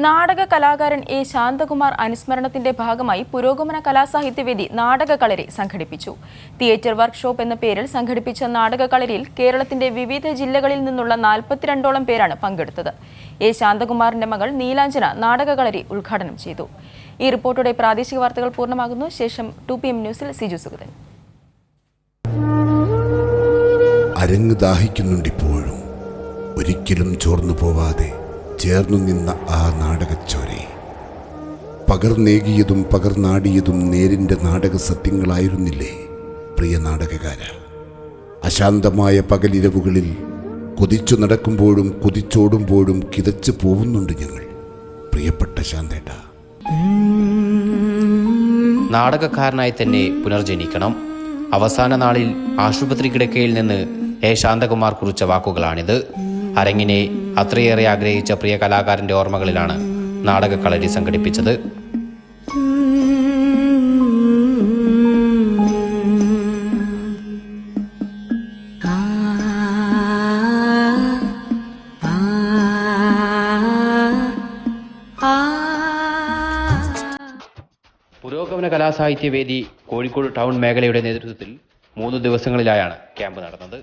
നാടക കലാകാരൻ എ ശാന്തകുമാർ അനുസ്മരണത്തിന്റെ ഭാഗമായി പുരോഗമന കലാസാഹിത്യവേദി നാടകകളരി സംഘടിപ്പിച്ചു. തിയേറ്റർ വർക്ക്ഷോപ്പ് എന്ന പേരിൽ സംഘടിപ്പിച്ച നാടകകളരിയിൽ കേരളത്തിന്റെ വിവിധ ജില്ലകളിൽ നിന്നുള്ള 42ഓളം പേരാണ് പങ്കെടുത്തത്. എ ശാന്തകുമാറിന്റെ മകൾ നീലാഞ്ജന നാടകകളരി ഉദ്ഘാടനം ചെയ്തു. ഈ റിപ്പോർട്ടോടെ പ്രാദേശിക വാർത്തകൾ പൂർണ്ണമാകുന്നു. ശേഷം 2 PM ന്യൂസിൽ സിജു സുഗതൻ. അരങ്ങ് ദാഹിക്കുന്നുണ്ടിപ്പോഴും ഒരിക്കലും ചോർന്നു പോവാതെ ചേർന്നു നിന്ന ആ നാടകച്ചോരെ, പകർന്നേകിയതും പകർന്നാടിയതും നേരിൻ്റെ നാടക സത്യങ്ങളായിരുന്നില്ലേ പ്രിയ നാടകകാര? അശാന്തമായ പകലിരവുകളിൽ കൊതിച്ചു നടക്കുമ്പോഴും കൊതിച്ചോടുമ്പോഴും കിതച്ചു പോകുന്നുണ്ട് ഞങ്ങൾ, പ്രിയപ്പെട്ട ശാന്തേട്ട. നാടകക്കാരനായി തന്നെ പുനർജനിക്കണം. അവസാന നാളിൽ ആശുപത്രി കിടക്കയിൽ നിന്ന് എ ശാന്തകുമാർ കുറിച്ച വാക്കുകളാണിത്. അരങ്ങിനെ അത്രയേറെ ആഗ്രഹിച്ച പ്രിയ കലാകാരന്റെ ഓർമ്മകളിലാണ് നാടകകളരി സംഘടിപ്പിച്ചത്. പുരോഗമന കലാസാഹിത്യവേദി കോഴിക്കോട് ടൗൺ മേഖലയുടെ നേതൃത്വത്തിൽ 3 ദിവസങ്ങളിലായാണ് ക്യാമ്പ് നടന്നത്.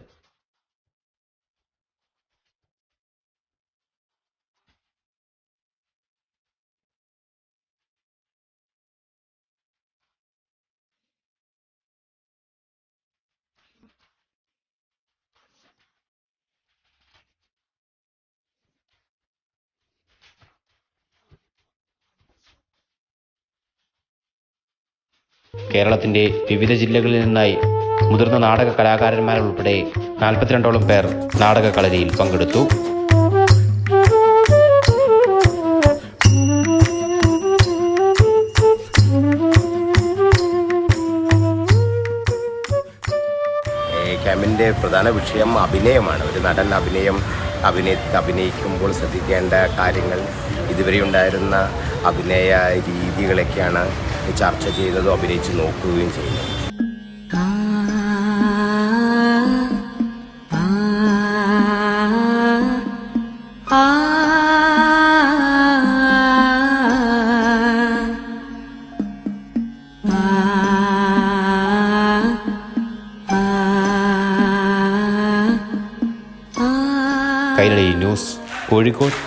കേരളത്തിന്റെ വിവിധ ജില്ലകളിൽ നിന്നായി മുതിർന്ന നാടക കലാകാരന്മാരുൾപ്പെടെ 42ഓളം പേർ നാടകകളരിയിൽ പങ്കെടുത്തു. ക്യാമ്പിൻ്റെ പ്രധാന വിഷയം അഭിനയമാണ്. ഒരു നടൻ അഭിനയിക്കുമ്പോൾ ശ്രദ്ധിക്കേണ്ട കാര്യങ്ങൾ, ഇതുവരെ ഉണ്ടായിരുന്ന അഭിനയ രീതികളൊക്കെയാണ് ചർച്ച ചെയ്തതും അഭിനയിച്ച് നോക്കുകയും ചെയ്യുന്നത്. കൈരളി ന്യൂസ്, കോഴിക്കോട്.